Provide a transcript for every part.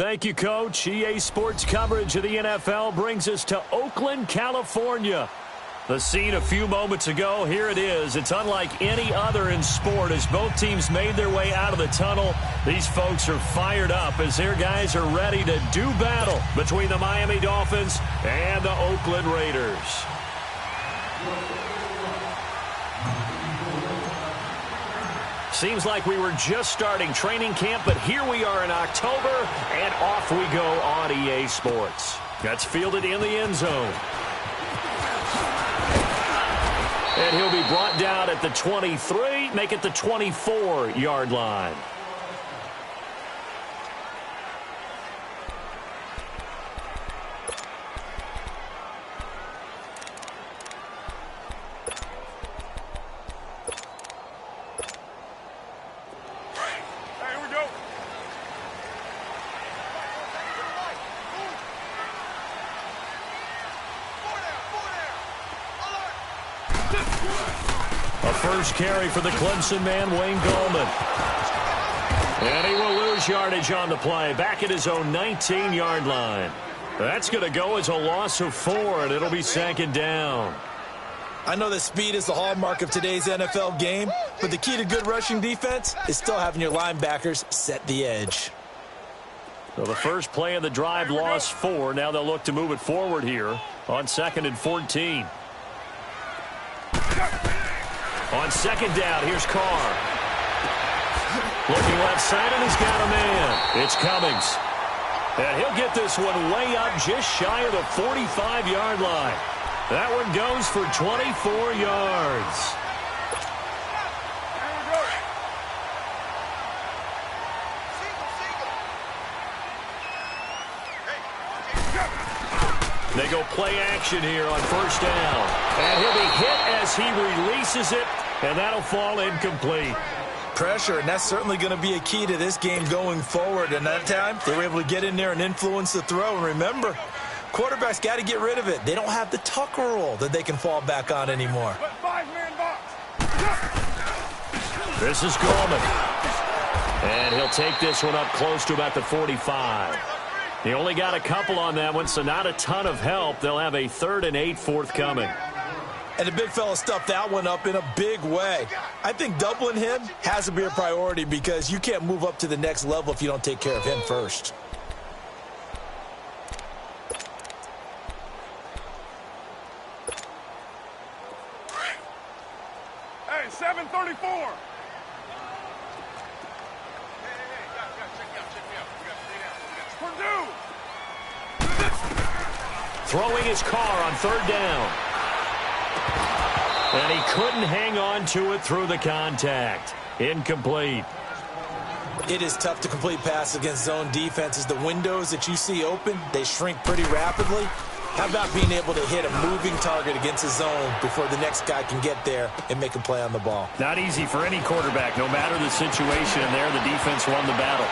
Thank you, Coach. EA Sports coverage of the NFL brings us to Oakland, California. The scene a few moments ago, here it is. It's unlike any other in sport as both teams made their way out of the tunnel. These folks are fired up as their guys are ready to do battle between the Miami Dolphins and the Oakland Raiders. Seems like we were just starting training camp, but here we are in October, and off we go on EA Sports. That's fielded in the end zone. And he'll be brought down at the 23, make it the 24-yard line. A first carry for the Clemson man, Wayne Gallman. And he will lose yardage on the play, back at his own 19-yard line. That's going to go as a loss of 4, and it'll be second down. I know that speed is the hallmark of today's NFL game, but the key to good rushing defense is still having your linebackers set the edge. So the first play of the drive lost 4. Now they'll look to move it forward here on 2nd and 14. On second down, here's Carr. Looking left side, and he's got a man. It's Cummings. And he'll get this one way up just shy of the 45-yard line. That one goes for 24 yards. They go play action here on first down. And he'll be hit as he releases it, and that'll fall incomplete. Pressure, and that's certainly going to be a key to this game going forward. And that time, they were able to get in there and influence the throw. And remember, quarterbacks got to get rid of it. They don't have the Tucker rule that they can fall back on anymore. This is Gallman. And he'll take this one up close to about the 45. He only got a couple on that one, so not a ton of help. They'll have a 3rd and 8 forthcoming. And the big fella stuffed that one up in a big way. I think doubling him has to be a priority because you can't move up to the next level if you don't take care of him first. Hey, 734. Throwing his car on 3rd down. And he couldn't hang on to it through the contact. Incomplete. It is tough to complete passes against zone defenses. The windows that you see open, they shrink pretty rapidly. How about being able to hit a moving target against a zone before the next guy can get there and make a play on the ball? Not easy for any quarterback, no matter the situation. And there, the defense won the battle.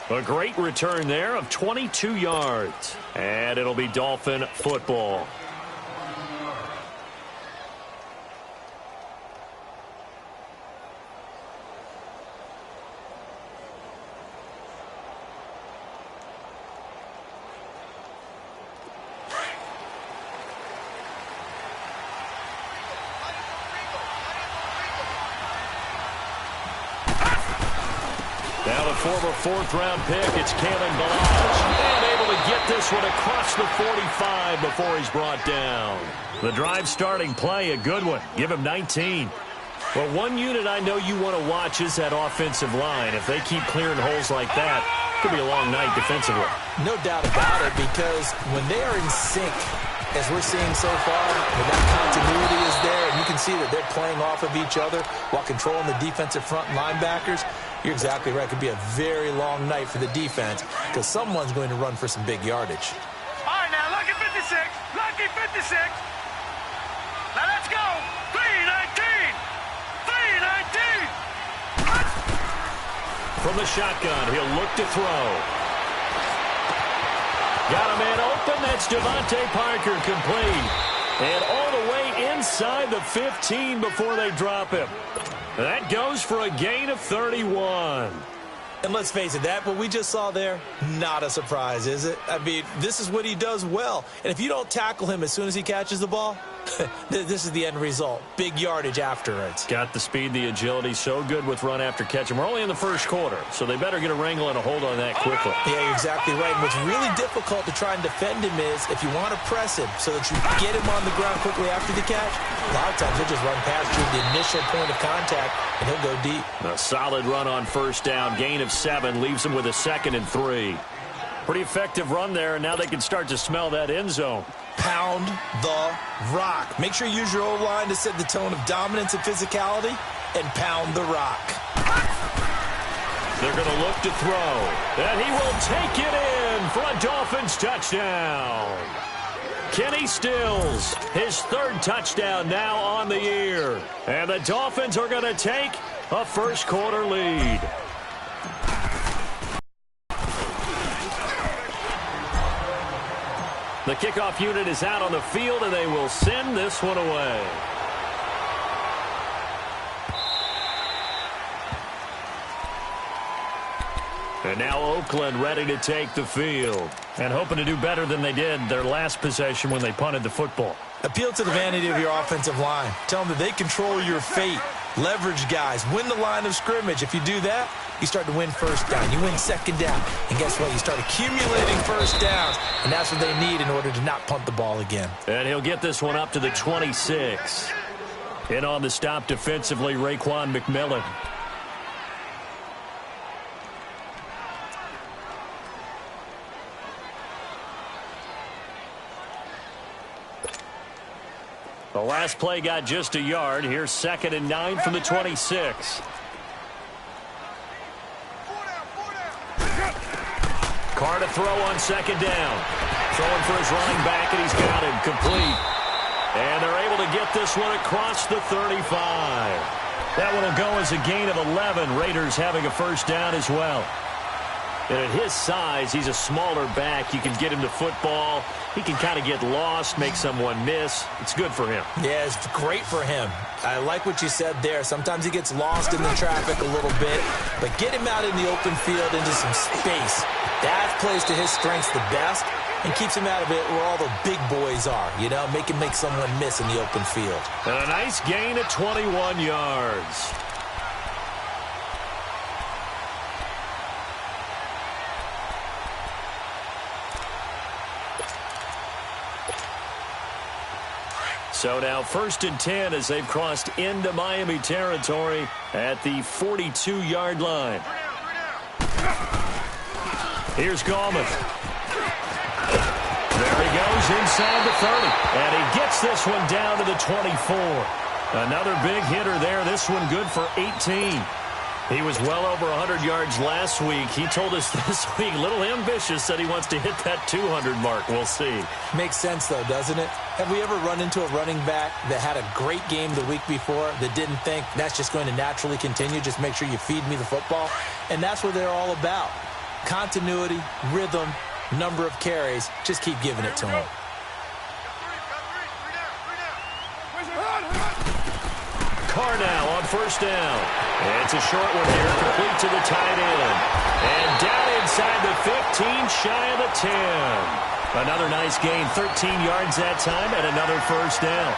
A great return there of 22 yards. And it'll be Dolphin football. Now the former 4th-round pick, it's Kalen Ballage. And able to get this one across the 45 before he's brought down. The drive starting play, a good one. Give him 19. Well, one unit I know you want to watch is that offensive line. If they keep clearing holes like that, it could be a long night defensively. No doubt about it, because when they are in sync, as we're seeing so far, when that continuity is there, and you can see that they're playing off of each other while controlling the defensive front linebackers, you're exactly right. It could be a very long night for the defense because someone's going to run for some big yardage. All right, now, lucky 56. Lucky 56. Now, let's go. 319. 319. From the shotgun, he'll look to throw. Got a man open. That's Devontae Parker complete. And all the way inside the 15 before they drop him. That goes for a gain of 31. And let's face it, that what we just saw there, not a surprise, is it? I mean, this is what he does well. And if you don't tackle him as soon as he catches the ball, this is the end result. Big yardage afterwards. Got the speed, the agility, so good with run after catch. And we're only in the first quarter, so they better get a wrangle and a hold on that quickly. Yeah, you're exactly right. And what's really difficult to try and defend him is if you want to press him so that you get him on the ground quickly after the catch, a lot of times he'll just run past you at the initial point of contact, and he'll go deep. A solid run on first down. Gain of 7 leaves him with a 2nd and 3. Pretty effective run there, and now they can start to smell that end zone. Pound the rock. Make sure you use your O-line to set the tone of dominance and physicality, and pound the rock. They're going to look to throw, and he will take it in for a Dolphins touchdown. Kenny Stills, his 3rd touchdown now on the year. And the Dolphins are going to take a first quarter lead. The kickoff unit is out on the field, and they will send this one away. And now Oakland ready to take the field and hoping to do better than they did their last possession when they punted the football. Appeal to the vanity of your offensive line. Tell them that they control your fate. Leverage guys. Win the line of scrimmage. If you do that, you start to win first down. You win second down. And guess what? You start accumulating first downs. And that's what they need in order to not punt the ball again. And he'll get this one up to the 26. In on the stop defensively, Raekwon McMillan. The last play got just a yard. Here's 2nd and 9 from the 26. Carr to throw on 2nd down. Throwing for his running back, and he's got him complete. And they're able to get this one across the 35. That one will go as a gain of 11. Raiders having a first down as well. And at his size, he's a smaller back. You can get him to football. He can kind of get lost, make someone miss. It's good for him. Yeah, it's great for him. I like what you said there. Sometimes he gets lost in the traffic a little bit, but get him out in the open field into some space. That plays to his strengths the best and keeps him out of it where all the big boys are, you know, make him make someone miss in the open field. And a nice gain of 21 yards. So now 1st and 10 as they've crossed into Miami territory at the 42-yard line. Here's Gallman. There he goes inside the 30. And he gets this one down to the 24. Another big hitter there. This one good for 18. He was well over 100 yards last week. He told us this week, a little ambitious, that he wants to hit that 200 mark. We'll see. Makes sense, though, doesn't it? Have we ever run into a running back that had a great game the week before that didn't think that's just going to naturally continue? Just make sure you feed me the football. And that's what they're all about. Continuity, rhythm, number of carries. Just keep giving it to him. Carr now on first down. And it's a short one here, complete to the tight end. And down inside the 15, shy of the 10. Another nice gain, 13 yards that time, and another first down.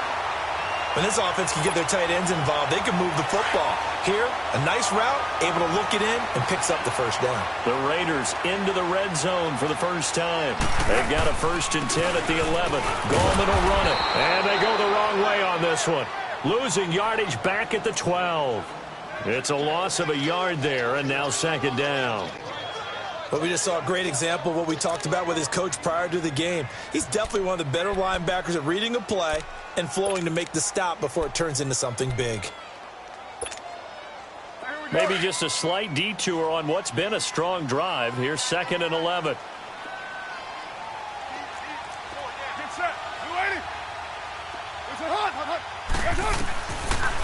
When this offense can get their tight ends involved, they can move the football. Here, a nice route, able to look it in, and picks up the first down. The Raiders into the red zone for the first time. They've got a 1st and 10 at the 11. Gallman will run it, and they go the wrong way on this one. Losing yardage back at the 12. It's a loss of a yard there, and now 2nd down. But we just saw a great example of what we talked about with his coach prior to the game. He's definitely one of the better linebackers at reading a play and flowing to make the stop before it turns into something big. Maybe just a slight detour on what's been a strong drive. Here's 2nd and 11.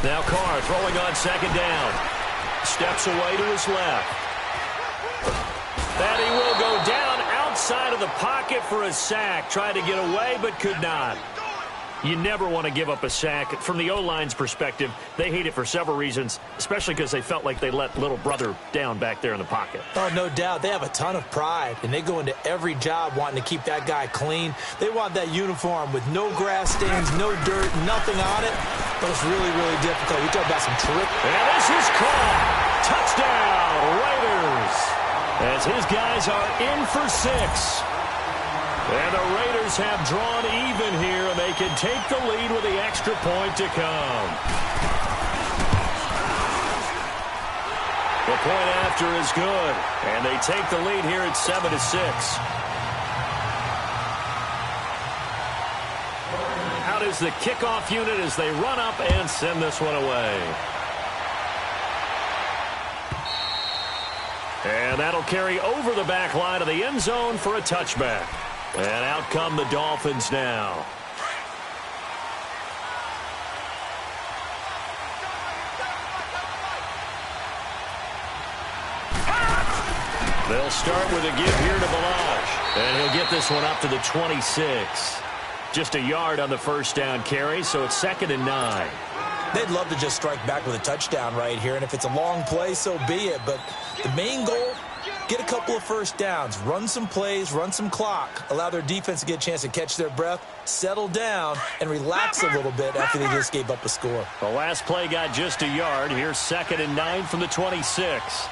Now Carr throwing on 2nd down. Steps away to his left. And he will go down outside of the pocket for a sack. Tried to get away, but could not. You never want to give up a sack. From the O-line's perspective, they hate it for several reasons, especially because they felt like they let little brother down back there in the pocket. Oh, no doubt. They have a ton of pride, and they go into every job wanting to keep that guy clean. They want that uniform with no grass stains, no dirt, nothing on it, but it's really, really difficult. We talk about some trick. And this is caught. Touchdown, Raiders. As his guys are in for 6. And the Raiders have drawn even here, and they can take the lead with the extra point to come. The point after is good, and they take the lead here at 7-6. Out is the kickoff unit as they run up and send this one away. And that'll carry over the back line of the end zone for a touchback. And out come the Dolphins now. They'll start with a give here to Balaj. And he'll get this one up to the 26. Just a yard on the first down carry, so it's 2nd and 9. They'd love to just strike back with a touchdown right here, and if it's a long play, so be it. But the main goal, get a couple of first downs, run some plays, run some clock, allow their defense to get a chance to catch their breath, settle down, and relax a little bit after they just gave up a score. The last play got just a yard. Here's 2nd and 9 from the 26.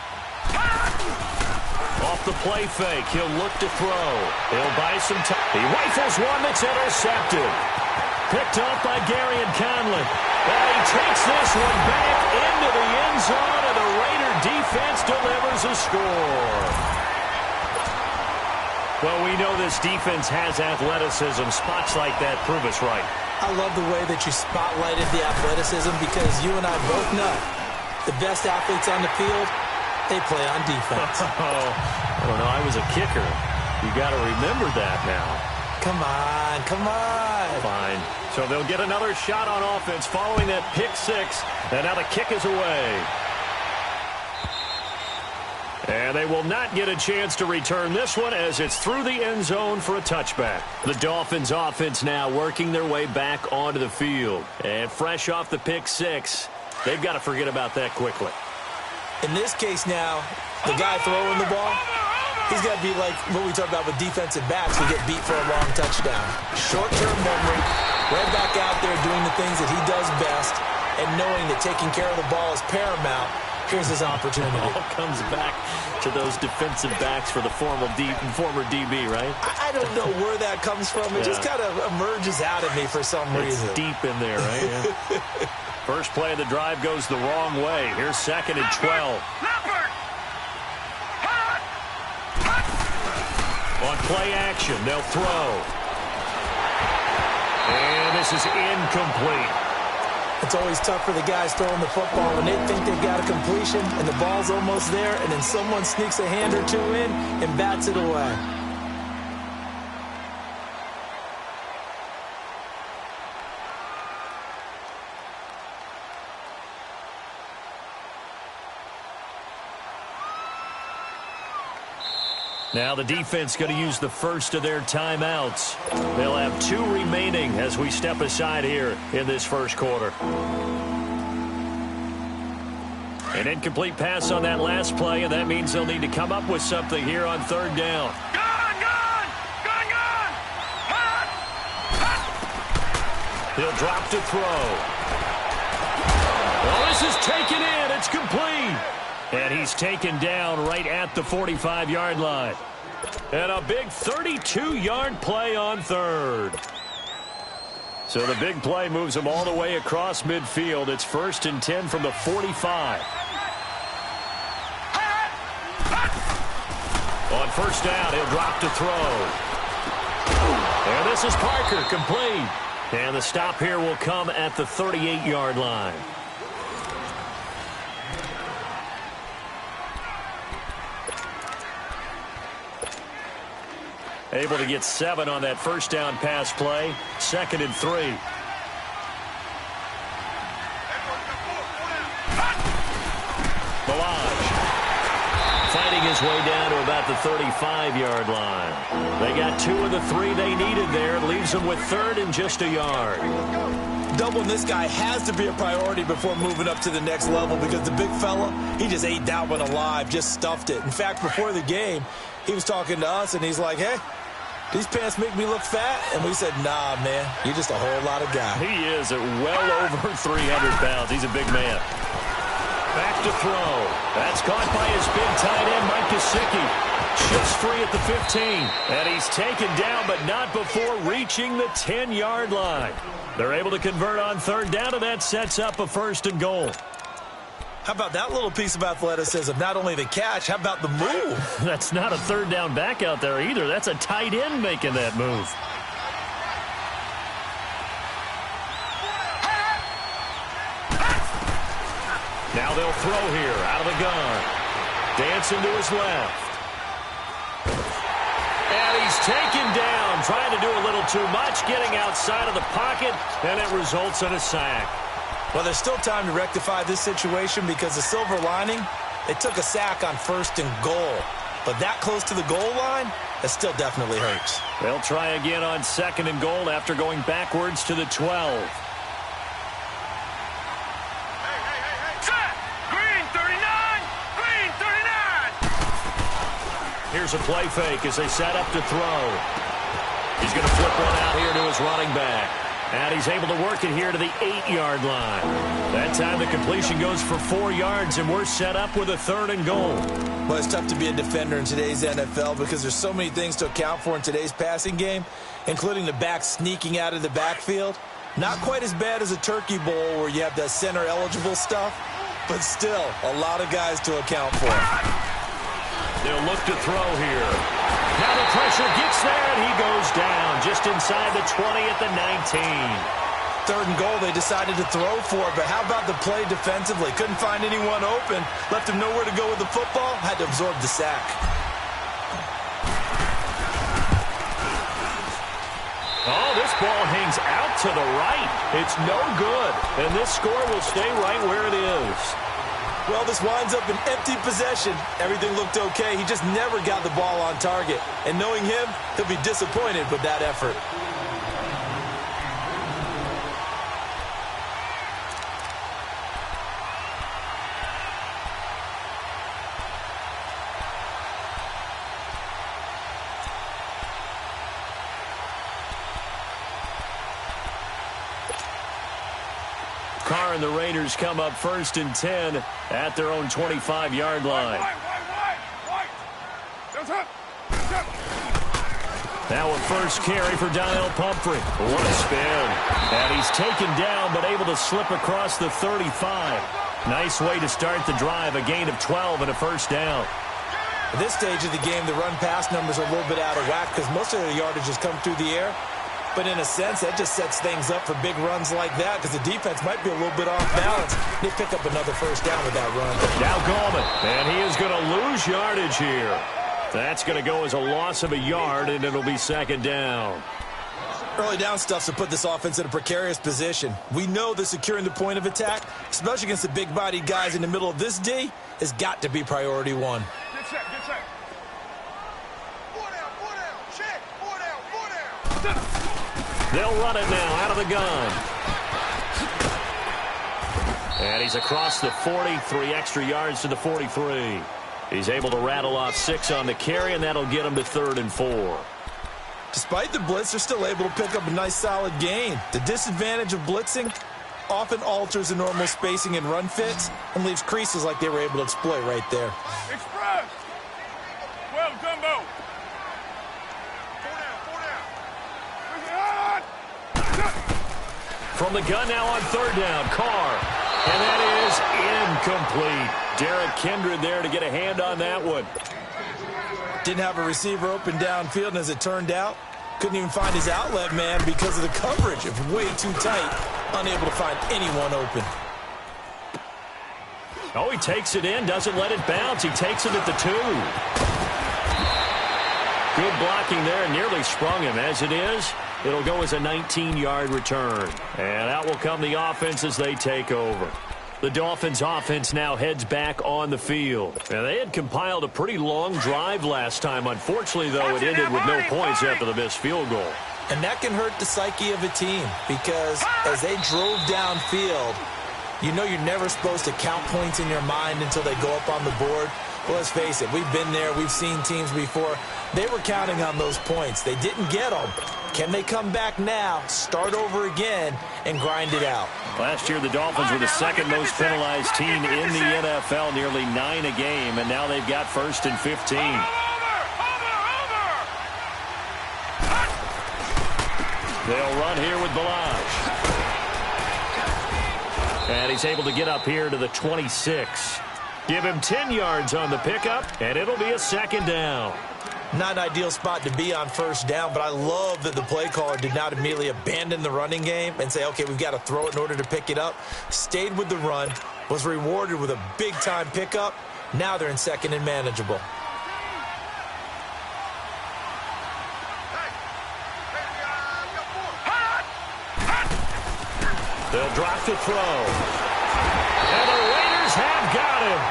Off the play fake, he'll look to throw. He'll buy some time. He rifles one that's intercepted. Picked off by Gary and Conley. And he takes this one back into the end zone, and the Raider defense delivers a score. Well, we know this defense has athleticism. Spots like that prove us right. I love the way that you spotlighted the athleticism because you and I both know the best athletes on the field, they play on defense. I don't know. I was a kicker. You got to remember that now. Come on, come on. Fine. So they'll get another shot on offense following that pick 6. And now the kick is away. And they will not get a chance to return this one as it's through the end zone for a touchback. The Dolphins offense now working their way back onto the field. And fresh off the pick 6, they've got to forget about that quickly. In this case now, the guy throwing the ball, he's got to be like what we talk about with defensive backs who get beat for a long touchdown. Short-term memory, right back out there doing the things that he does best, and knowing that taking care of the ball is paramount. Here's his opportunity. It all comes back to those defensive backs for the former DB, right? I don't know where that comes from. It just kind of emerges out of me for some reason. It's deep in there, right? Yeah. First play of the drive goes the wrong way. Here's 2nd and 12. On play action, they'll throw. And this is incomplete. It's always tough for the guys throwing the football when they think they've got a completion and the ball's almost there, and then someone sneaks a hand or two in and bats it away. Now the defense going to use the first of their timeouts. They'll have 2 remaining as we step aside here in this first quarter. An incomplete pass on that last play, and that means they'll need to come up with something here on 3rd down. He'll drop to throw. Well, this is taken in. It's complete. And he's taken down right at the 45-yard line. And a big 32-yard play on 3rd. So the big play moves him all the way across midfield. It's 1st and 10 from the 45. On first down, he'll drop to throw. And this is Parker, complete. And the stop here will come at the 38-yard line. Able to get 7 on that first down pass play. 2nd and 3. Balaj fighting his way down to about the 35-yard line. They got 2 of the 3 they needed there. Leaves them with 3rd and just a yard. Doubling this guy has to be a priority before moving up to the next level because the big fella, he just ate that one alive, just stuffed it. In fact, before the game, he was talking to us, and he's like, hey, these pants make me look fat? And we said, nah, man, you're just a whole lot of guy. He is at well over 300 pounds. He's a big man. Back to throw. That's caught by his big tight end, Mike Gesicki. Shifts free at the 15. And he's taken down, but not before reaching the 10-yard line. They're able to convert on 3rd down, and that sets up a 1st and goal. How about that little piece of athleticism? Not only the catch, how about the move? That's not a 3rd down back out there either. That's a tight end making that move. Now they'll throw here out of the gun. Dancing to his left. And he's taken down, trying to do a little too much, getting outside of the pocket, and it results in a sack. Well, there's still time to rectify this situation because the silver lining, they took a sack on 1st and goal. But that close to the goal line, that still definitely hurts. They'll try again on 2nd and goal after going backwards to the 12. Here's a play fake as they set up to throw. He's going to flip one out here to his running back. And he's able to work it here to the 8-yard line. That time the completion goes for 4 yards, and we're set up with a 3rd and goal. Well, it's tough to be a defender in today's NFL because there's so many things to account for in today's passing game, including the back sneaking out of the backfield. Not quite as bad as a turkey bowl where you have the center-eligible stuff, but still a lot of guys to account for. They'll look to throw here. Now the pressure gets there, and he goes down just inside the 20 at the 19. 3rd and goal, they decided to throw for it, but how about the play defensively? Couldn't find anyone open. Left him nowhere to go with the football. Had to absorb the sack. Oh, this ball hangs out to the right. It's no good, and this score will stay right where it is. Well, this winds up an empty possession. Everything looked okay. He just never got the ball on target. And knowing him, he'll be disappointed with that effort. Carr and the Raiders come up 1st and 10 at their own 25-yard line. Now a first carry for Donnell Pumphrey. What a spin. And he's taken down but able to slip across the 35. Nice way to start the drive. A gain of 12 and a 1st down. At this stage of the game, the run-pass numbers are a little bit out of whack because most of their yardage has come through the air. But in a sense, that just sets things up for big runs like that because the defense might be a little bit off balance. They pick up another 1st down with that run. Now Gallman, and he is going to lose yardage here. That's going to go as a loss of a yard, and it'll be 2nd down. Early down stuff's to put this offense in a precarious position. We know that securing the point of attack, especially against the big-bodied guys in the middle of this D, has got to be priority 1. Get set, get set. 4 down, check, 4 down. They'll run it now out of the gun. And he's across the 40, 3 extra yards to the 43. He's able to rattle off 6 on the carry, and that'll get him to 3rd and 4. Despite the blitz, they're still able to pick up a nice solid gain. The disadvantage of blitzing often alters the normal spacing and run fits and leaves creases like they were able to exploit right there. Express. 12 Dumbo. 4 down. From the gun now on 3rd down, Carr. And that is incomplete. Derek Kindred there to get a hand on that one. Didn't have a receiver open downfield, and as it turned out, couldn't even find his outlet man because of the coverage. It was way too tight, unable to find anyone open. Oh, he takes it in, doesn't let it bounce. He takes it at the 2. Good blocking there, nearly sprung him. As it is, it'll go as a 19-yard return. And out will come the offense as they take over. The Dolphins offense now heads back on the field. Now, they had compiled a pretty long drive last time. Unfortunately, though, it ended with no points after the missed field goal. And that can hurt the psyche of a team because as they drove downfield, you know you're never supposed to count points in your mind until they go up on the board. Well, let's face it, we've been there. We've seen teams before. They were counting on those points. They didn't get them. Can they come back now, start over again, and grind it out? Last year, the Dolphins were the second most penalized team in the NFL, nearly 9 a game, and now they've got 1st and 15. They'll run here with Balazs. And he's able to get up here to the 26. Give him 10 yards on the pickup, and it'll be a 2nd down. Not an ideal spot to be on 1st down, but I love that the play caller did not immediately abandon the running game and say, okay, we've got to throw it in order to pick it up. Stayed with the run, was rewarded with a big-time pickup. Now they're in 2nd and manageable. They'll drop the throw. And the Raiders have got him.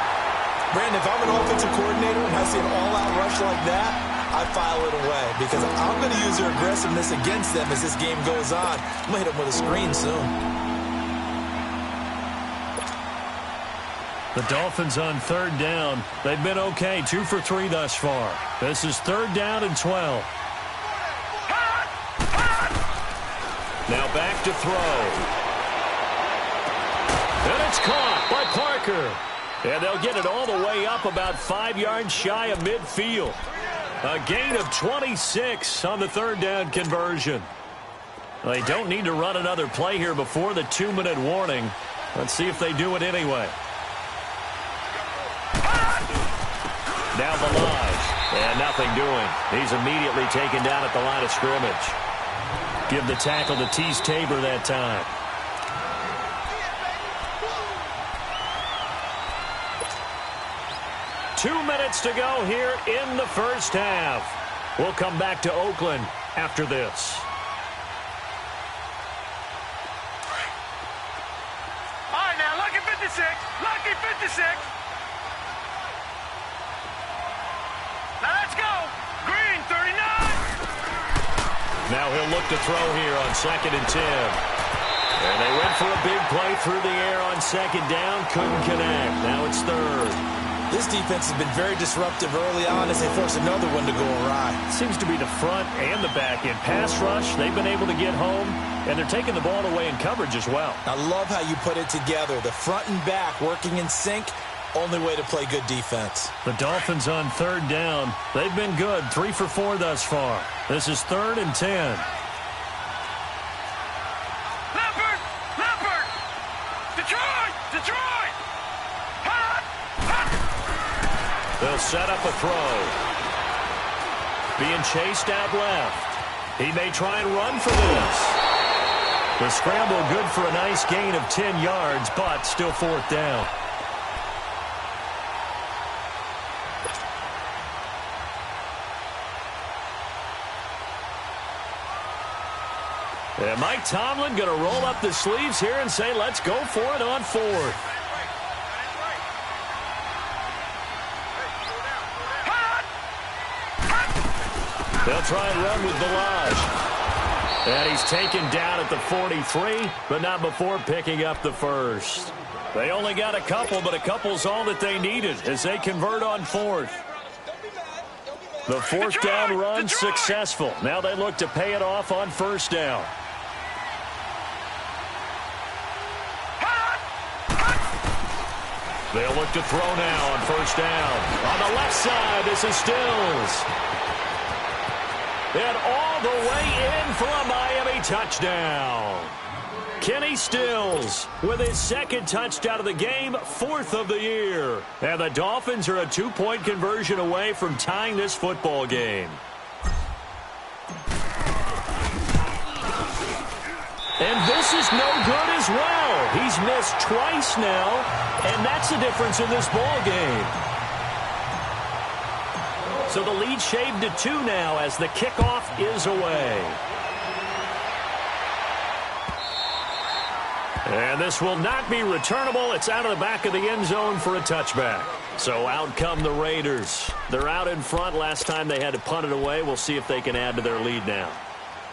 Brandon, if I'm an offensive coordinator and I see an all-out rush like that, I file it away because I'm going to use their aggressiveness against them as this game goes on. I'm going to hit them with a screen soon. The Dolphins on 3rd down. They've been okay, 2 for 3 thus far. This is 3rd down and 12. Now back to throw. And it's caught by Parker. And they'll get it all the way up about 5 yards shy of midfield. A gain of 26 on the 3rd down conversion. They don't need to run another play here before the 2-minute warning. Let's see if they do it anyway. Now Balazs. And nothing doing. He's immediately taken down at the line of scrimmage. Give the tackle to Tease Tabor that time. Two minutes to go here in the 1st half. We'll come back to Oakland after this. All right, now, lucky 56. Lucky 56. Now let's go. Green, 39. Now he'll look to throw here on 2nd and 10. And they went for a big play through the air on 2nd down. Couldn't connect. Now it's 3rd. This defense has been very disruptive early on as they force another one to go awry. Seems to be the front and the back end. Pass rush, they've been able to get home, and they're taking the ball away in coverage as well. I love how you put it together. The front and back working in sync, only way to play good defense. The Dolphins on 3rd down. They've been good, 3 for 4 thus far. This is 3rd and 10. Leopard! Leopard! Detroit! Detroit! Hot! Hot! They'll set up a throw. Being chased out left. He may try and run for this. The scramble good for a nice gain of 10 yards, but still 4th down. And Mike Tomlin going to roll up the sleeves here and say, let's go for it on 4th. They'll try and run with Balazs. And he's taken down at the 43, but not before picking up the 1st. They only got a couple, but a couple's all that they needed as they convert on 4th. The 4th down run successful. Now they look to pay it off on 1st down. They'll look to throw now on 1st down. On the left side, this is Stills. And all the way in for a Miami touchdown. Kenny Stills with his 2nd touchdown of the game, 4th of the year. And the Dolphins are a 2-point conversion away from tying this football game. And this is no good as well. He's missed twice now, and that's the difference in this ball game. So the lead shaved to 2 now as the kickoff is away. And this will not be returnable. It's out of the back of the end zone for a touchback. So out come the Raiders. They're out in front. Last time they had to punt it away. We'll see if they can add to their lead now.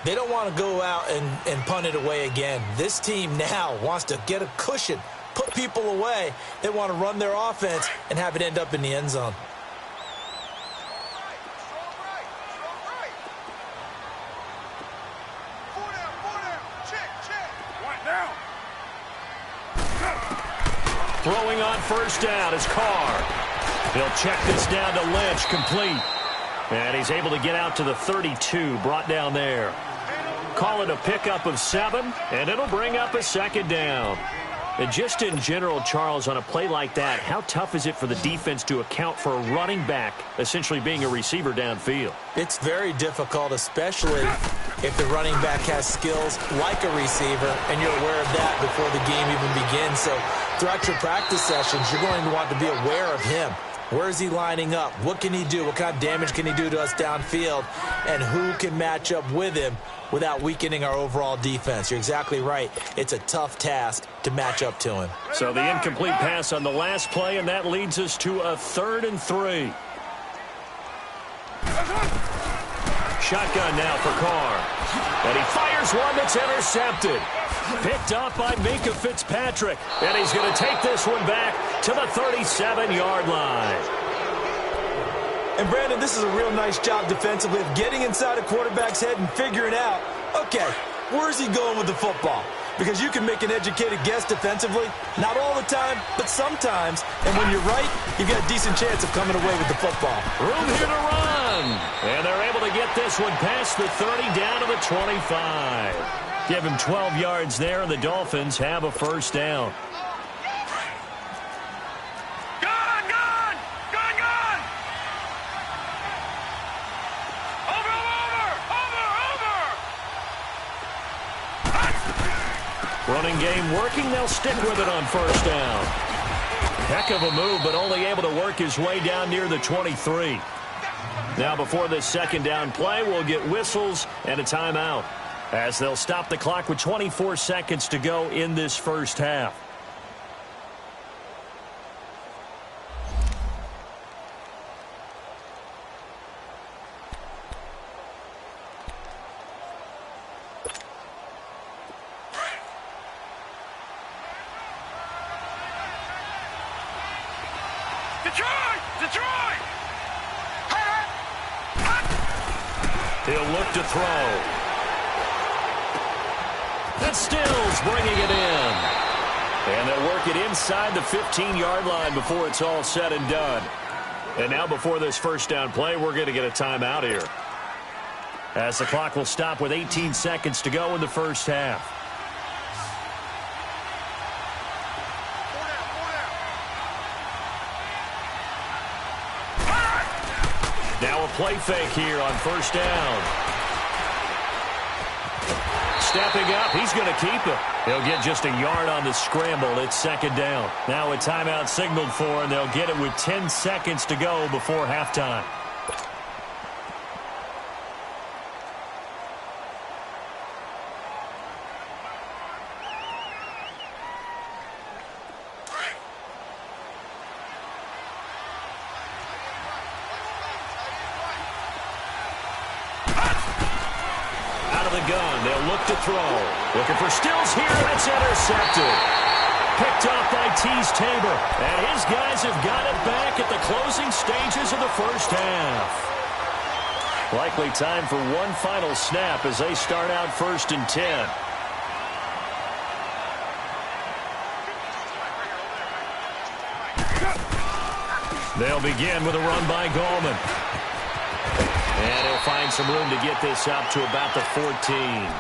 They don't want to go out and punt it away again. This team now wants to get a cushion, put people away. They want to run their offense and have it end up in the end zone. Throwing on first down is Carr. He'll check this down to Lynch, complete. And he's able to get out to the 32, brought down there. Call it a pickup of 7, and it'll bring up a second down. And just in general, Charles, on a play like that, how tough is it for the defense to account for a running back essentially being a receiver downfield? It's very difficult, especially if the running back has skills like a receiver, and you're aware of that before the game even begins. So throughout your practice sessions, you're going to want to be aware of him. Where is he lining up? What can he do? What kind of damage can he do to us downfield? And who can match up with him without weakening our overall defense? You're exactly right. It's a tough task to match up to him. So the incomplete pass on the last play, and that leads us to a 3rd and 3. Shotgun now for Carr. And he fires one that's intercepted. Picked off by Minkah Fitzpatrick. And he's going to take this one back to the 37-yard line. And, Brandon, this is a real nice job defensively of getting inside a quarterback's head and figuring out, okay, where's he going with the football? Because you can make an educated guess defensively, not all the time, but sometimes. And when you're right, you've got a decent chance of coming away with the football. Room here to run. And they're able to get this one past the 30 down to the 25. Give him 12 yards there, and the Dolphins have a first down. Running game working. They'll stick with it on first down. Heck of a move, but only able to work his way down near the 23. Now before this second down play, we'll get whistles and a timeout, as they'll stop the clock with 24 seconds to go in this first half. Detroit! He'll look to throw. That's Stills bringing it in. And they'll work it inside the 15-yard line before it's all said and done. And now before this first down play, we're going to get a timeout here, as the clock will stop with 18 seconds to go in the first half. Now a play fake here on first down. Stepping up, he's going to keep it. He'll get just a yard on the scramble. It's second down. Now a timeout signaled for, and they'll get it with 10 seconds to go before halftime. To throw. Looking for Stills here, and it's intercepted. Picked off by Teez Tabor. And his guys have got it back at the closing stages of the first half. Likely time for one final snap as they start out 1st and 10. They'll begin with a run by Gallman. And he'll find some room to get this up to about the 14.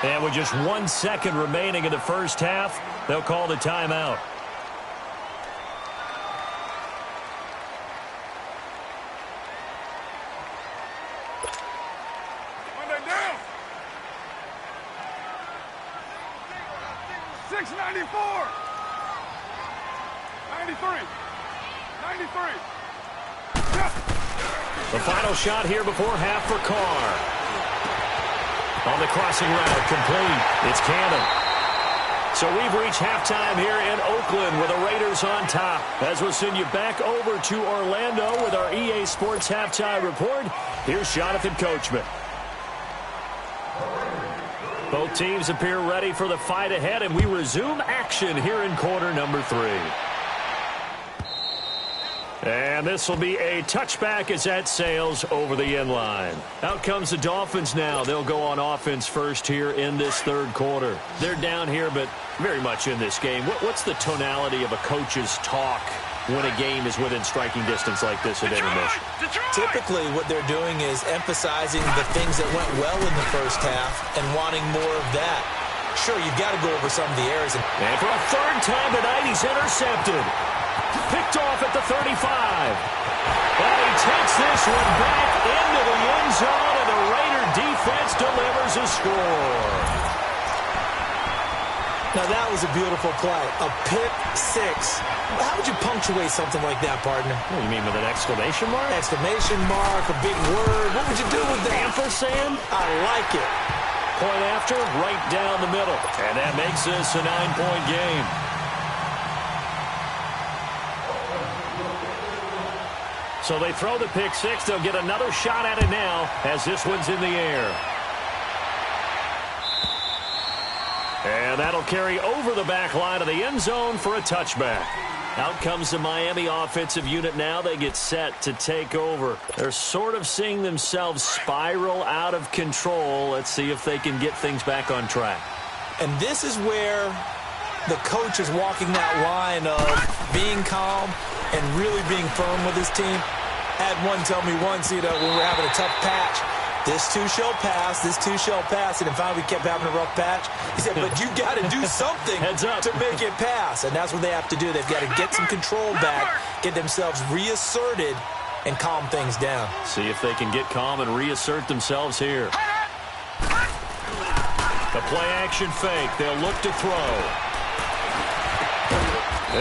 And with just 1 second remaining in the first half, they'll call the timeout. Down. 694. 93. 93. The final shot here before half for Carr. On the crossing route, complete. It's Cannon. So we've reached halftime here in Oakland with the Raiders on top. As we'll send you back over to Orlando with our EA Sports Halftime Report, here's Jonathan Coachman. Both teams appear ready for the fight ahead, and we resume action here in quarter number 3. And this will be a touchback as that sails over the end line. Out comes the Dolphins now. They'll go on offense first here in this third quarter. They're down here, but very much in this game. What's the tonality of a coach's talk when a game is within striking distance like this at intermission? Typically, what they're doing is emphasizing the things that went well in the first half and wanting more of that. Sure, you've got to go over some of the errors. And for a third time tonight, he's intercepted. Picked off at the 35. And he takes this one back into the end zone, and the Raider defense delivers a score. Now, that was a beautiful play. A pick six. How would you punctuate something like that, partner? What, you mean with an exclamation mark? Exclamation mark, a big word. What would you do with that? Ampersand? I like it. Point after, right down the middle. And that makes this a 9-point game. So they throw the pick six. They'll get another shot at it now as this one's in the air. And that'll carry over the back line of the end zone for a touchback. Out comes the Miami offensive unit now. They get set to take over. They're sort of seeing themselves spiral out of control. Let's see if they can get things back on track. And this is where the coach is walking that line of being calm and really being firm with his team. Had one tell me once, when we're having a tough patch, this too shall pass, this too shall pass. And finally we kept having a rough patch. He said, but you got to do something to make it pass. And that's what they have to do. They've got to get some control back, get themselves reasserted, and calm things down. See if they can get calm and reassert themselves here. The play-action fake. They'll look to throw.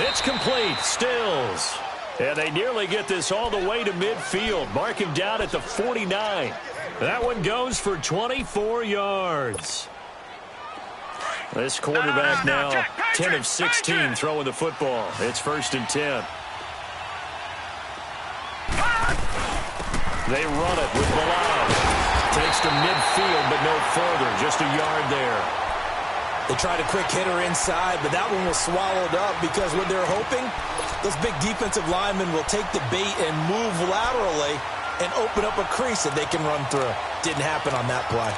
It's complete. Stills. And they nearly get this all the way to midfield. Mark him down at the 49. That one goes for 24 yards. This quarterback now 10 of 16 throwing the football. It's 1st and 10. They run it with Bilal. Takes to midfield, but no further. Just a yard there. They tried a quick hitter inside, but that one was swallowed up because what they're hoping, those big defensive linemen will take the bait and move laterally and open up a crease that they can run through. Didn't happen on that play.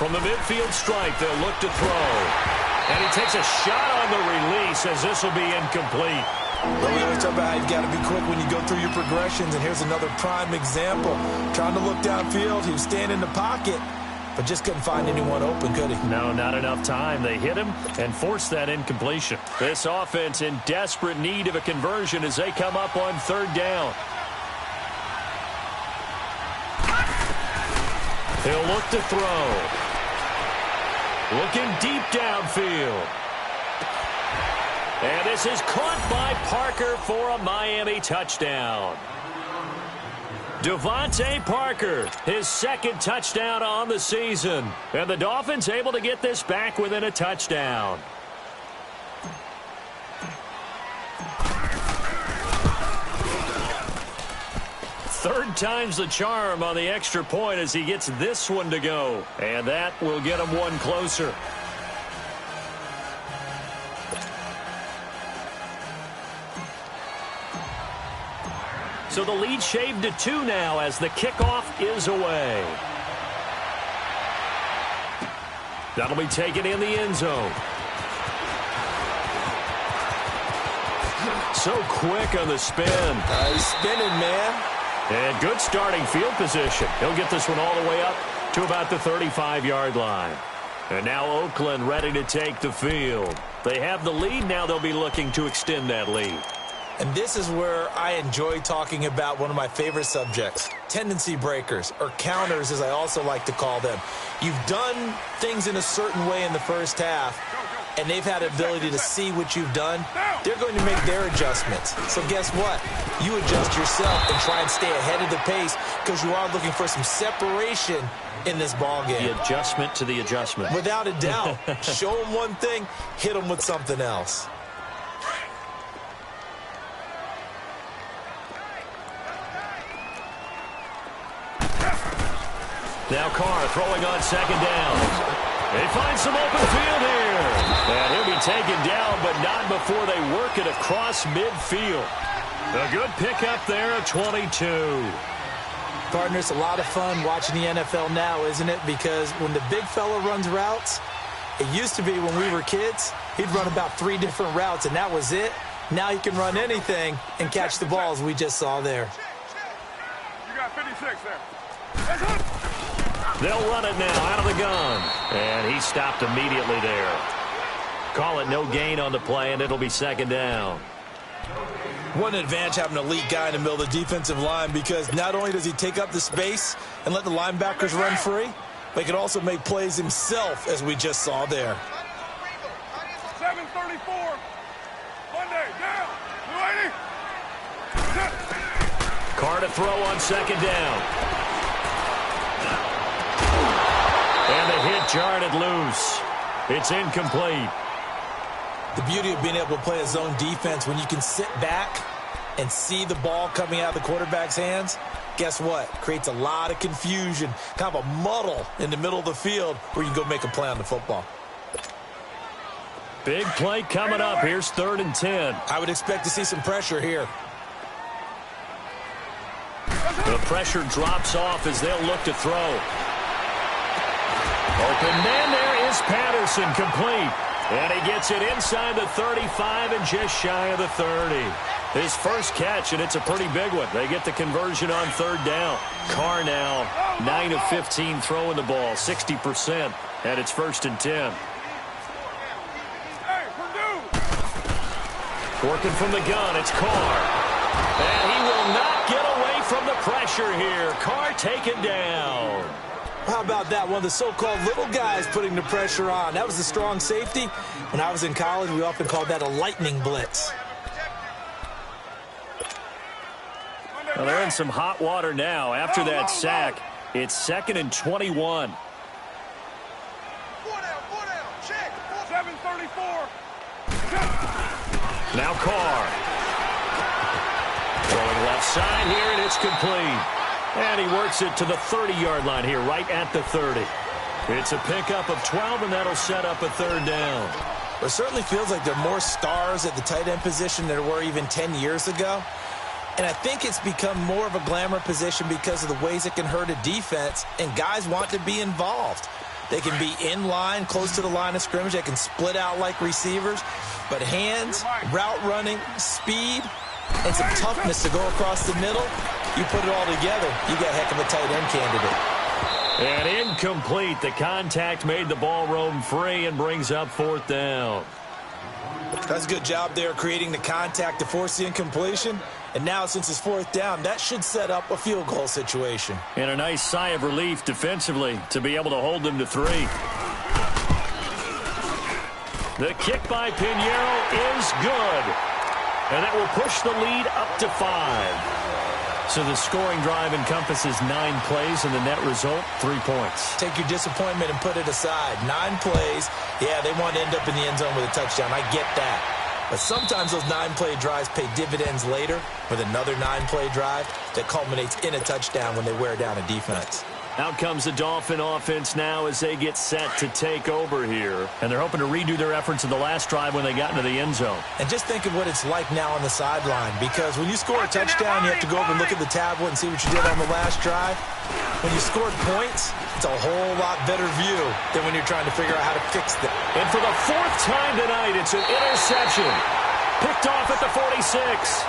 From the midfield strike, they'll look to throw. And he takes a shot on the release as this will be incomplete. Well, we always talk about how you've got to be quick when you go through your progressions, and here's another prime example. Trying to look downfield, he was standing in the pocket, but just couldn't find anyone open, could he? No, not enough time. They hit him and forced that incompletion. This offense in desperate need of a conversion as they come up on 3rd down. He'll look to throw. Looking deep downfield. And this is caught by Parker for a Miami touchdown. Devontae Parker, his 2nd touchdown on the season. And the Dolphins able to get this back within a touchdown. Third time's the charm on the extra point as he gets this one to go. And that will get him one closer. So the lead shaved to 2 now as the kickoff is away. That'll be taken in the end zone. So quick on the spin. He's spinning, man. And good starting field position. He'll get this one all the way up to about the 35-yard line. And now Oakland ready to take the field. They have the lead. Now they'll be looking to extend that lead. And this is where I enjoy talking about one of my favorite subjects, tendency breakers, or counters as I also like to call them. You've done things in a certain way in the first half, and they've had the ability to see what you've done. They're going to make their adjustments. So guess what? You adjust yourself and try and stay ahead of the pace because you are looking for some separation in this ball game. The adjustment to the adjustment. Without a doubt. Show them one thing, hit them with something else. Now Carr throwing on second down. They find some open field here. And he'll be taken down, but not before they work it across midfield. A good pickup there at 22. Partner, it's a lot of fun watching the NFL now, isn't it? Because when the big fella runs routes, it used to be when we were kids, he'd run about 3 different routes, and that was it. Now he can run anything and catch the balls we just saw there. You got 56 there. That's it. They'll run it now out of the gun. And he stopped immediately there. Call it no gain on the play, and it'll be second down. What an advantage having an elite guy in the middle of the defensive line, because not only does he take up the space and let the linebackers run free, but he can also make plays himself, as we just saw there. 734. Monday, down. 280. Carr to throw on second down. And the hit jarred it loose. It's incomplete. The beauty of being able to play a zone defense when you can sit back and see the ball coming out of the quarterback's hands, guess what? Creates a lot of confusion, kind of a muddle in the middle of the field where you can go make a play on the football. Big play coming up. Here's 3rd and 10. I would expect to see some pressure here. The pressure drops off as they'll look to throw. Open man, there is Patterson, complete. And he gets it inside the 35 and just shy of the 30. His first catch, and it's a pretty big one. They get the conversion on 3rd down. Carr now 9 of 15 throwing the ball, 60%, and it's 1st and 10. Hey, Purdue. Working from the gun, it's Carr. And he will not get away from the pressure here. Carr taken down. How about that? One of the so-called little guys putting the pressure on. That was the strong safety. When I was in college, we often called that a lightning blitz. Well, they're in some hot water now. After that sack, it's 2nd and 21. 4 down, check. 734. Now Carr. Throwing left side here, and it's complete. And he works it to the 30-yard line here, right at the 30. It's a pickup of 12, and that'll set up a 3rd down. It certainly feels like there are more stars at the tight end position than there were even 10 years ago. And I think it's become more of a glamour position because of the ways it can hurt a defense, and guys want to be involved. They can be in line, close to the line of scrimmage. They can split out like receivers. But hands, route running, speed, and some toughness to go across the middle, you put it all together, you got a heck of a tight end candidate. And incomplete. The contact made the ball roam free and brings up 4th down. That's a good job there creating the contact to force the incompletion. And now, since it's 4th down, that should set up a field goal situation. And a nice sigh of relief defensively to be able to hold them to 3. The kick by Pinheiro is good. And that will push the lead up to 5. So the scoring drive encompasses 9 plays, and the net result, 3 points. Take your disappointment and put it aside. 9 plays. Yeah, they want to end up in the end zone with a touchdown. I get that. But sometimes those 9-play drives pay dividends later with another 9-play drive that culminates in a touchdown when they wear down a defense. Out comes the Dolphin offense now as they get set to take over here. And they're hoping to redo their efforts in the last drive when they got into the end zone. And just think of what it's like now on the sideline, because when you score a touchdown, you have to go over and look at the tablet and see what you did on the last drive. When you scored points, it's a whole lot better view than when you're trying to figure out how to fix them. And for the 4th time tonight, it's an interception. Picked off at the 46.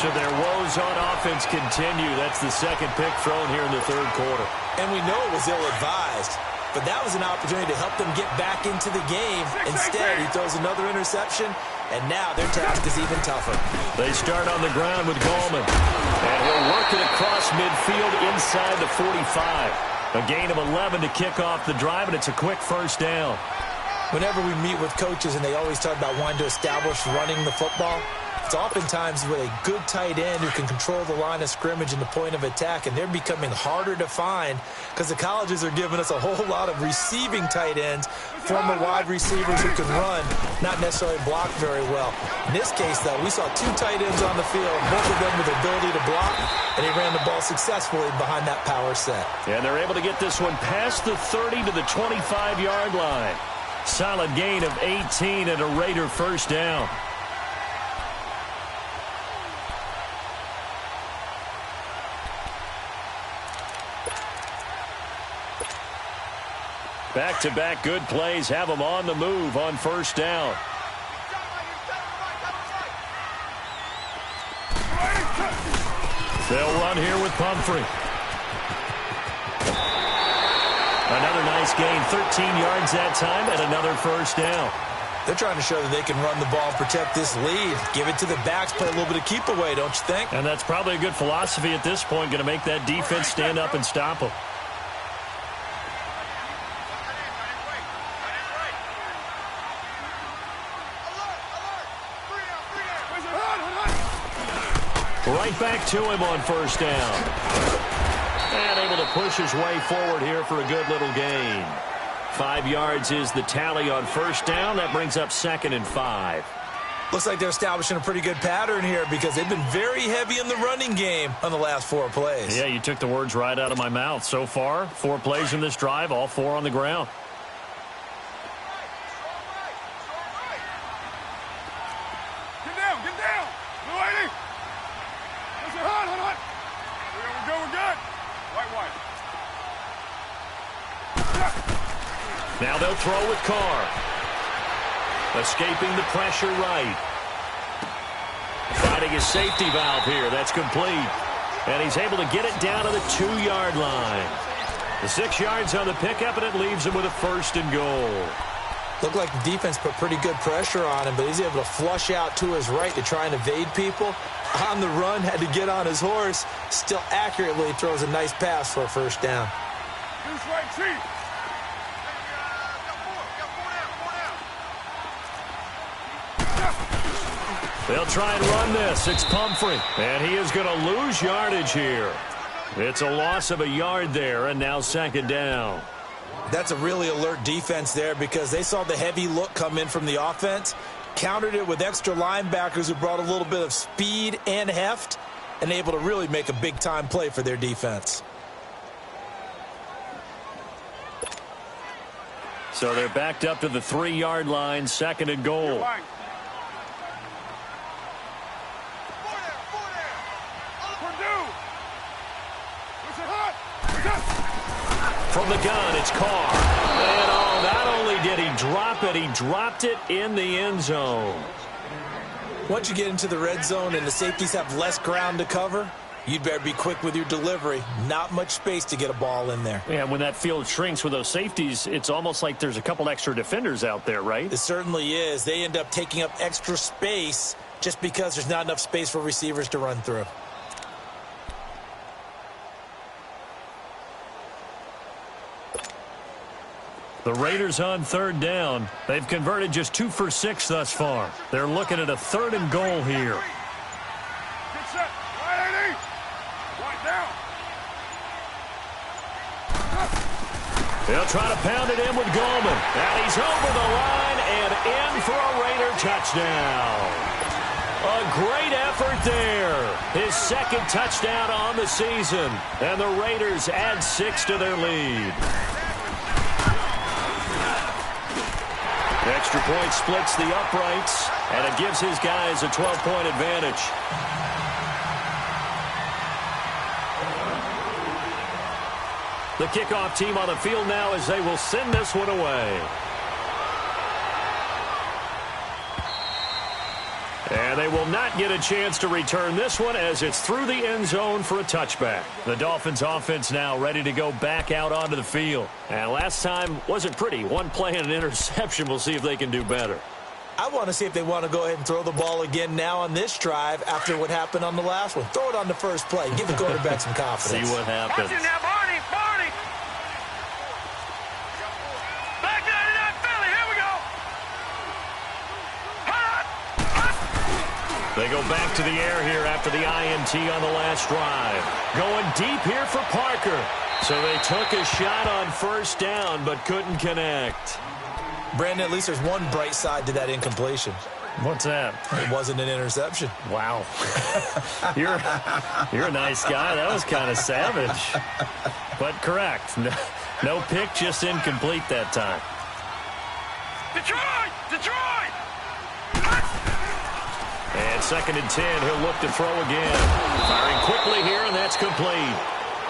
So their woes on offense continue. That's the 2nd pick thrown here in the 3rd quarter. And we know it was ill-advised. but that was an opportunity to help them get back into the game. Instead, he throws another interception, and now their task is even tougher. They start on the ground with Gallman, and he'll work it across midfield inside the 45. A gain of 11 to kick off the drive, and it's a quick first down. Whenever we meet with coaches and they always talk about wanting to establish running the football, it's oftentimes with a good tight end who can control the line of scrimmage and the point of attack, and they're becoming harder to find because the colleges are giving us a whole lot of receiving tight ends, former wide receivers who can run, not necessarily block very well. In this case, though, we saw two tight ends on the field, both of them with the ability to block, and he ran the ball successfully behind that power set. And they're able to get this one past the 30 to the 25-yard line. Solid gain of 18 and a Raider first down. Back-to-back good plays have them on the move on first down. They'll run here with Pumphrey. Another nice gain, 13 yards that time, and another first down. They're trying to show that they can run the ball and protect this lead. Give it to the backs, play a little bit of keep away, don't you think? And that's probably a good philosophy at this point, going to make that defense stand up and stop them. Right back to him on first down. And able to push his way forward here for a good little gain. 5 yards is the tally on first down. That brings up 2nd and 5. Looks like they're establishing a pretty good pattern here because they've been very heavy in the running game on the last 4 plays. Yeah, you took the words right out of my mouth. So far, 4 plays in this drive, all 4 on the ground. Now they'll throw with Carr. Escaping the pressure right. Finding his safety valve here. That's complete. And he's able to get it down to the 2-yard line. The 6 yards on the pickup, and it leaves him with a 1st and goal. Looked like the defense put pretty good pressure on him, but he's able to flush out to his right to try and evade people. On the run, had to get on his horse. Still accurately throws a nice pass for a first down. They'll try and run this. It's Pumphrey. And he is going to lose yardage here. It's a loss of a yard there, and now 2nd down. That's a really alert defense there because they saw the heavy look come in from the offense, countered it with extra linebackers who brought a little bit of speed and heft, and able to really make a big-time play for their defense. So they're backed up to the 3-yard line, 2nd and goal. From the gun, it's Carr. And not only did he drop it, he dropped it in the end zone. Once you get into the red zone and the safeties have less ground to cover, you'd better be quick with your delivery. Not much space to get a ball in there. Yeah, when that field shrinks with those safeties, it's almost like there's a couple extra defenders out there, right? It certainly is. They end up taking up extra space just because there's not enough space for receivers to run through. The Raiders on 3rd down. They've converted just 2 for 6 thus far. They're looking at a 3rd and goal here. Get set. Right, 80. Right down. They'll try to pound it in with Gallman. And he's over the line and in for a Raider touchdown. A great effort there. His 2nd touchdown on the season. And the Raiders add 6 to their lead. Extra point splits the uprights, and it gives his guys a 12-point advantage. The kickoff team on the field now as they will send this one away. And And they will not get a chance to return this one as it's through the end zone for a touchback. The Dolphins offense now ready to go back out onto the field. And last time wasn't pretty. One play and an interception. We'll see if they can do better. I want to see if they want to go ahead and throw the ball again now on this drive after what happened on the last one. Throw it on the first play. Give the quarterback some confidence. See what happens. Watch it now, Barney. Barney. Back down to that Philly. Here we go. They go back to the air here after the INT on the last drive. Going deep here for Parker. So they took a shot on first down but couldn't connect. Brandon, at least there's one bright side to that incompletion. What's that? It wasn't an interception. Wow. You're a nice guy. That was kind of savage. But correct. No pick, just incomplete that time. Detroit! Detroit! And 2nd and 10, he'll look to throw again. Firing quickly here, and that's complete.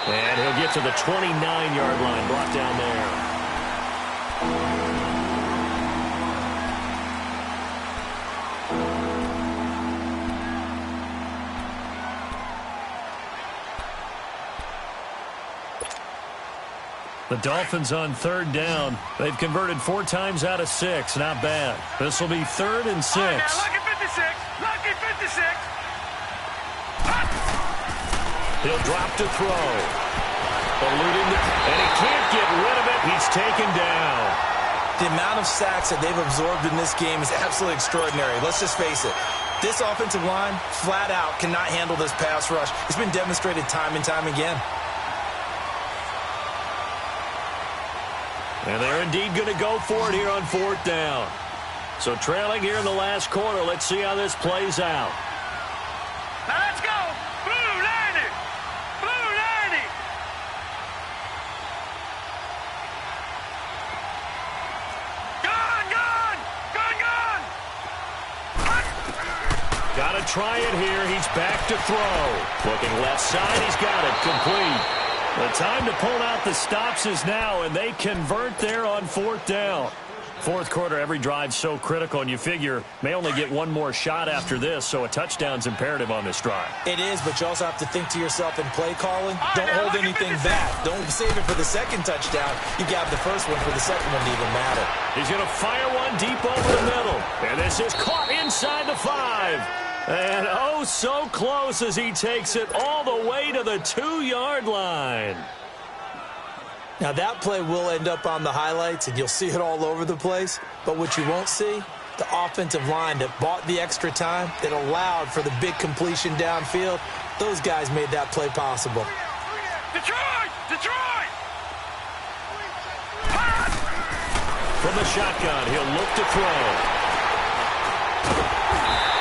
And he'll get to the 29-yard line, brought down there. The Dolphins on 3rd down. They've converted 4 times out of 6. Not bad. This will be 3rd and 6. All right, now, lucky 56. Lucky 56. He'll drop to throw. Eluding and he can't get rid of it. He's taken down. The amount of sacks that they've absorbed in this game is absolutely extraordinary. Let's just face it. This offensive line, flat out, cannot handle this pass rush. It's been demonstrated time and time again. And they're indeed going to go for it here on 4th down. So trailing here in the last quarter. Let's see how this plays out. Now let's go. Blue 90. Blue 90. Gun, gun. Gun, gun. Got to try it here. He's back to throw. Looking left side. He's got it. Complete. The time to pull out the stops is now, and they convert there on 4th down. 4th quarter, every drive's so critical, and you figure may only get one more shot after this, so a touchdown's imperative on this drive. It is, but you also have to think to yourself in play calling. Don't hold anything back. Don't save it for the second touchdown. You grab the first one for the second one to even matter. He's going to fire one deep over the middle, and this is caught inside the 5. And oh, so close as he takes it all the way to the 2-yard line. Now, that play will end up on the highlights, and you'll see it all over the place. But what you won't see, the offensive line that bought the extra time, that allowed for the big completion downfield, those guys made that play possible. Detroit! Detroit! From the shotgun, he'll look to throw.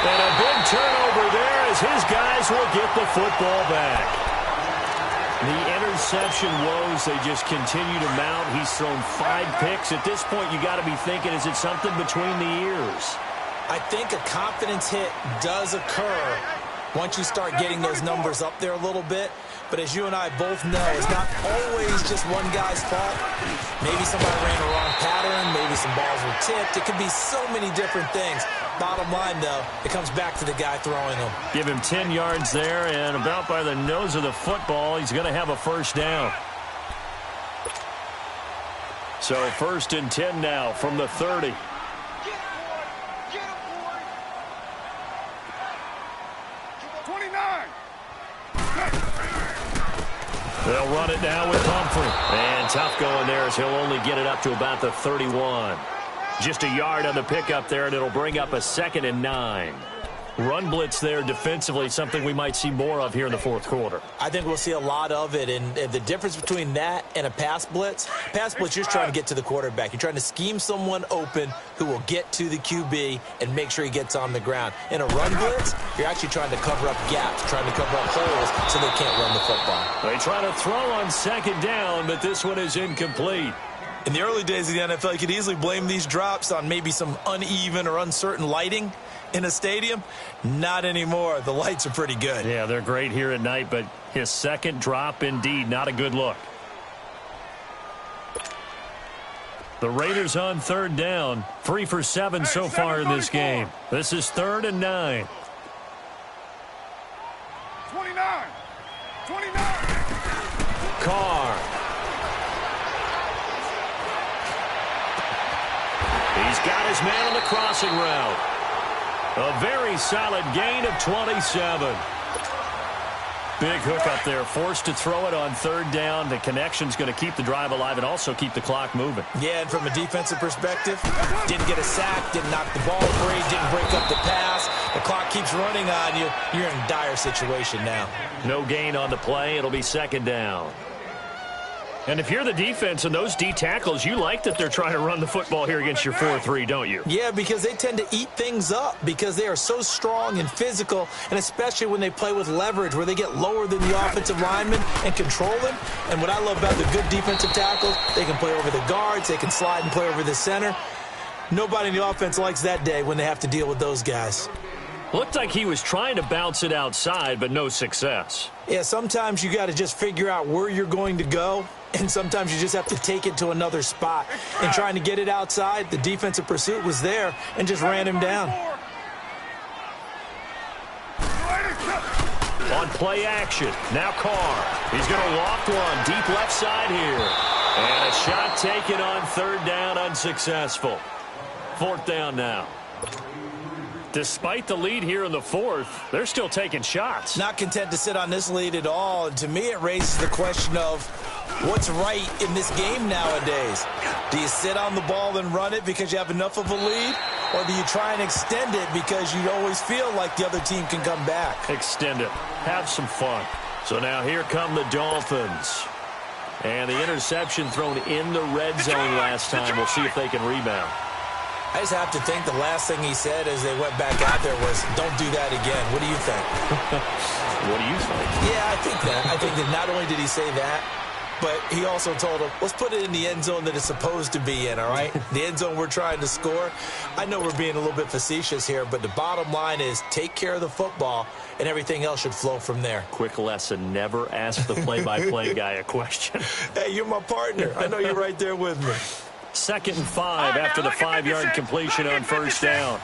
And a big turnover there as his guys will get the football back. The interception woes, they just continue to mount. He's thrown 5 picks. At this point, you got to be thinking, is it something between the ears? I think a confidence hit does occur once you start getting those numbers up there a little bit. But as you and I both know, it's not always just one guy's fault. Maybe somebody ran a wrong pattern. Maybe some balls were tipped. It could be so many different things. Bottom line, though, it comes back to the guy throwing them. Give him 10 yards there, and about by the nose of the football, he's going to have a first down. So 1st and 10 now from the 30. They'll run it now with Humphrey. And tough going there as he'll only get it up to about the 31. Just a yard on the pickup there, and it'll bring up a 2nd and 9. Run blitz there defensively, something we might see more of here in the 4th quarter. I think we'll see a lot of it, and the difference between that and a pass blitz, you're just trying to get to the quarterback. You're trying to scheme someone open who will get to the QB and make sure he gets on the ground. In a run blitz, you're actually trying to cover up gaps, trying to cover up holes so they can't run the football. They try to throw on 2nd down, but this one is incomplete. In the early days of the NFL, you could easily blame these drops on maybe some uneven or uncertain lighting in a stadium. Not anymore. The lights are pretty good. Yeah, they're great here at night, but his second drop, indeed, not a good look. The Raiders on 3rd down. 3 for 7 so far in this game. This is 3rd and 9. got his man on the crossing route. A very solid gain of 27. Big hook up there, forced to throw it on third down. The connection's going to keep the drive alive and also keep the clock moving. Yeah, and from a defensive perspective, didn't get a sack, didn't knock the ball free, didn't break up the pass. The clock keeps running on you. You're in a dire situation now. No gain on the play. It'll be second down. And if you're the defense and those D tackles, you like that they're trying to run the football here against your 4-3, don't you? Yeah, because they tend to eat things up because they are so strong and physical, and especially when they play with leverage where they get lower than the offensive linemen and control them. And what I love about the good defensive tackles, they can play over the guards, they can slide and play over the center. Nobody in the offense likes that day when they have to deal with those guys. Looked like he was trying to bounce it outside, but no success. Yeah, sometimes you got to just figure out where you're going to go, and sometimes you just have to take it to another spot. And trying to get it outside, the defensive pursuit was there and just ran him down. On play action, now Carr. He's going to loft one deep left side here. And a shot taken on third down, unsuccessful. Fourth down now. Despite the lead here in the fourth, they're still taking shots. Not content to sit on this lead at all. And to me, it raises the question of what's right in this game nowadays. Do you sit on the ball and run it because you have enough of a lead? Or do you try and extend it because you always feel like the other team can come back? Extend it. Have some fun. So now here come the Dolphins. And the interception thrown in the red zone last time. We'll see if they can rebound. I just have to think the last thing he said as they went back out there was, don't do that again. What do you think? What do you think? Yeah, I think that. I think that not only did he say that, but he also told him, let's put it in the end zone that it's supposed to be in, all right? The end zone we're trying to score. I know we're being a little bit facetious here, but the bottom line is take care of the football, and everything else should flow from there. Quick lesson, never ask the play-by-play guy a question. Hey, you're my partner. I know you're right there with me. 2nd and 5 after the 5-yard completion on first down.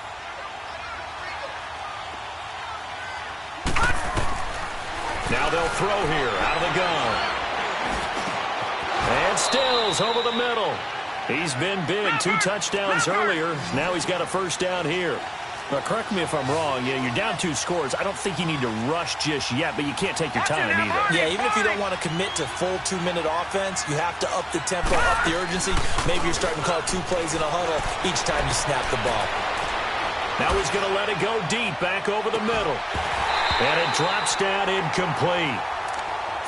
Now they'll throw here out of the gun. And Stills over the middle. He's been big. 2 touchdowns earlier. Now he's got a first down here. Now, correct me if I'm wrong. You're down 2 scores. I don't think you need to rush just yet, but you can't take your time either. Yeah, even if you don't want to commit to full 2-minute offense, you have to up the tempo, up the urgency. Maybe you're starting to call 2 plays in a huddle each time you snap the ball. Now he's going to let it go deep, back over the middle. And it drops down incomplete.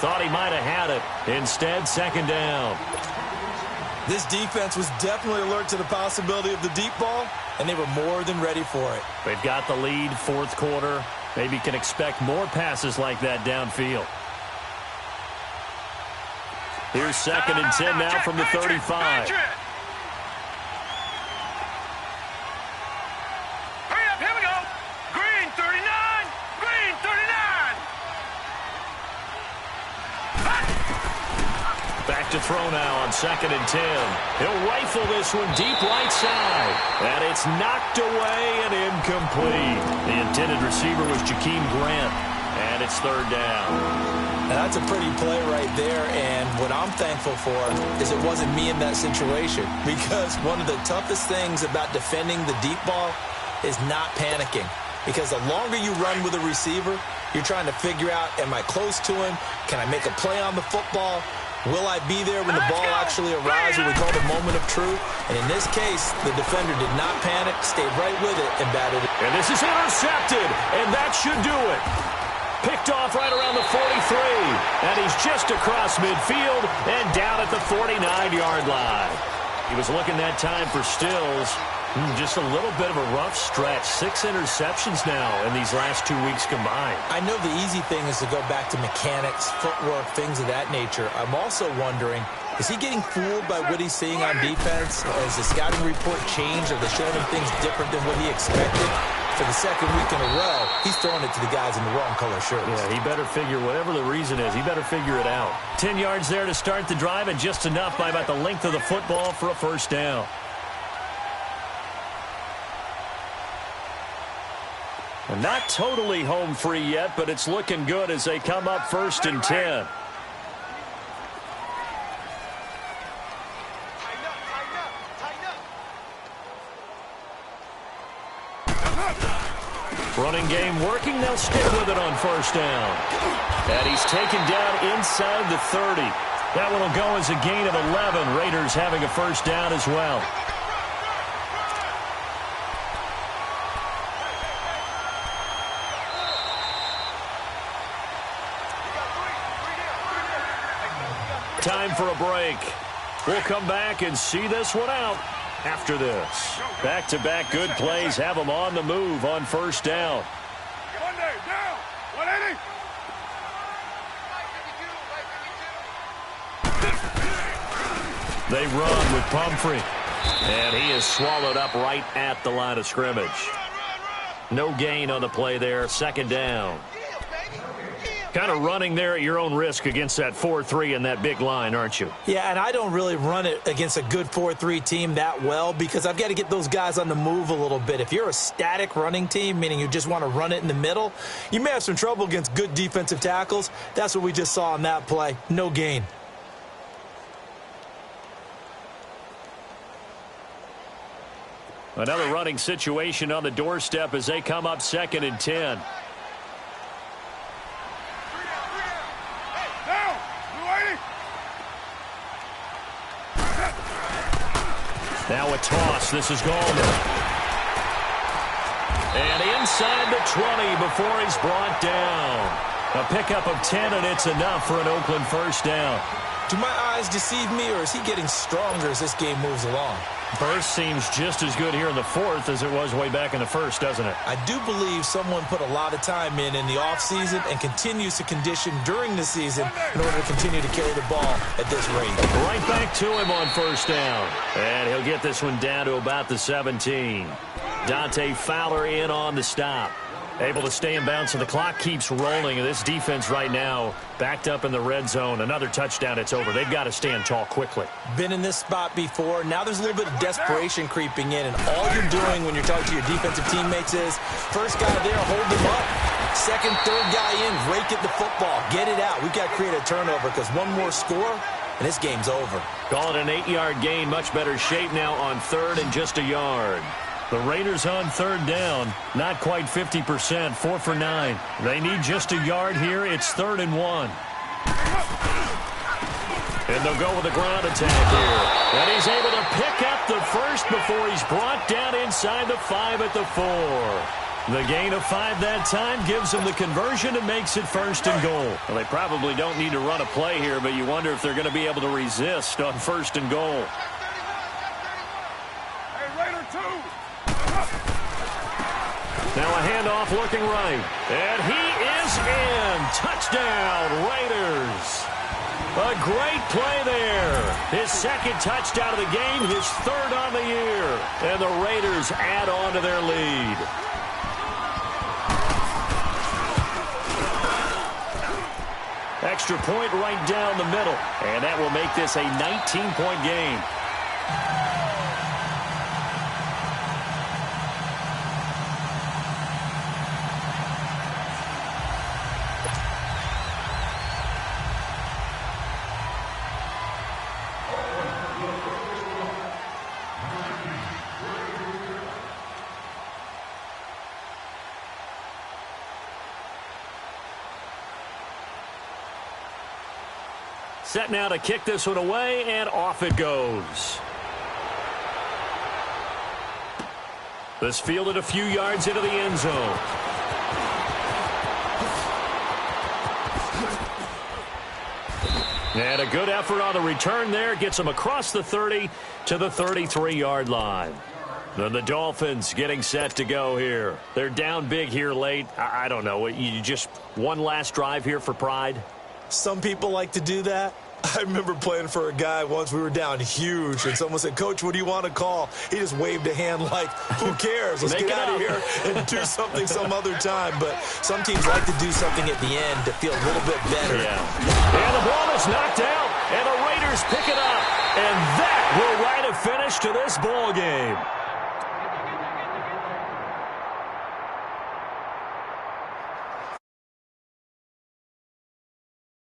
Thought he might have had it. Instead, second down. This defense was definitely alert to the possibility of the deep ball, and they were more than ready for it. They've got the lead, fourth quarter. Maybe can expect more passes like that downfield. Here's 2nd and 10 now from the 35. Hurry up, here we go. Green 39, green 39. Back to throw now on 2nd and 10. He'll rifle this one deep right side. And it's knocked away and incomplete. The intended receiver was Jakeem Grant. And it's third down. And that's a pretty play right there. And what I'm thankful for is it wasn't me in that situation. Because one of the toughest things about defending the deep ball is not panicking. Because the longer you run with a receiver, you're trying to figure out, am I close to him? Can I make a play on the football? Will I be there when the ball actually arrives, what we call the moment of truth? And in this case, the defender did not panic, stayed right with it, and batted it. And this is intercepted, and that should do it. Picked off right around the 43, and he's just across midfield and down at the 49-yard line. He was looking that time for Stills. Just a little bit of a rough stretch. 6 interceptions now in these last 2 weeks combined. I know the easy thing is to go back to mechanics, footwork, things of that nature. I'm also wondering, is he getting fooled by what he's seeing on defense? Has the scouting report changed? Are they showing him things different than what he expected? For the 2nd week in a row, he's throwing it to the guys in the wrong color shirts. Yeah, he better figure, whatever the reason is, he better figure it out. 10 yards there to start the drive, and just enough by about the length of the football for a first down. And not totally home free yet, but it's looking good as they come up 1st and 10. Running game working. They'll stick with it on first down. And he's taken down inside the 30. That one will go as a gain of 11. Raiders having a first down as well. Time for a break. We'll come back and see this one out after this. Back-to-back good plays have them on the move on first down. Monday, down, 180. They run with Pumphrey. And he is swallowed up right at the line of scrimmage. No gain on the play there. Second down. Kind of running there at your own risk against that 4-3 and that big line, aren't you? Yeah, and I don't really run it against a good 4-3 team that well because I've got to get those guys on the move a little bit. If you're a static running team, meaning you just want to run it in the middle, you may have some trouble against good defensive tackles. That's what we just saw on that play. No gain. Another running situation on the doorstep as they come up 2nd and 10. Now a toss. This is Gallman. And inside the 20 before he's brought down. A pickup of 10, and it's enough for an Oakland first down. Do my eyes deceive me, or is he getting stronger as this game moves along? Burst seems just as good here in the 4th as it was way back in the 1st, doesn't it? I do believe someone put a lot of time in the offseason and continues to condition during the season in order to continue to carry the ball at this rate. Right back to him on first down. And he'll get this one down to about the 17. Dante Fowler in on the stop. Able to stay in bounds, so the clock keeps rolling. And this defense right now backed up in the red zone. Another touchdown, it's over. They've got to stand tall quickly. Been in this spot before. Now there's a little bit of desperation creeping in. And all you're doing when you're talking to your defensive teammates is, first guy there, hold him up. Second, third guy in, rake at the football. Get it out. We've got to create a turnover because one more score, and this game's over. Call it an 8-yard gain. Much better shape now on 3rd and just a yard. The Raiders on 3rd down, not quite 50%, 4 for 9. They need just a yard here. It's 3rd and 1. And they'll go with a ground attack here. And he's able to pick up the first before he's brought down inside the 5 at the 4. The gain of 5 that time gives them the conversion and makes it 1st and goal. Well, they probably don't need to run a play here, but you wonder if they're going to be able to resist on 1st and goal. Now a handoff looking right. And he is in. Touchdown, Raiders. A great play there. His 2nd touchdown of the game, his 3rd on the year. And the Raiders add on to their lead. Extra point right down the middle. And that will make this a 19-point game. Set now to kick this one away, and off it goes. This fielded a few yards into the end zone. And a good effort on the return there. Gets them across the 30 to the 33-yard line. Then the Dolphins getting set to go here. They're down big here late. I don't know. You just one last drive here for pride? Some people like to do that. I remember playing for a guy once. We were down huge, and someone said, "Coach, what do you want to call?" He just waved a hand like, who cares? Let's get out of here and do something some other time. But some teams like to do something at the end to feel a little bit better. Yeah. And the ball is knocked out, and the Raiders pick it up. And that will write a finish to this ball game.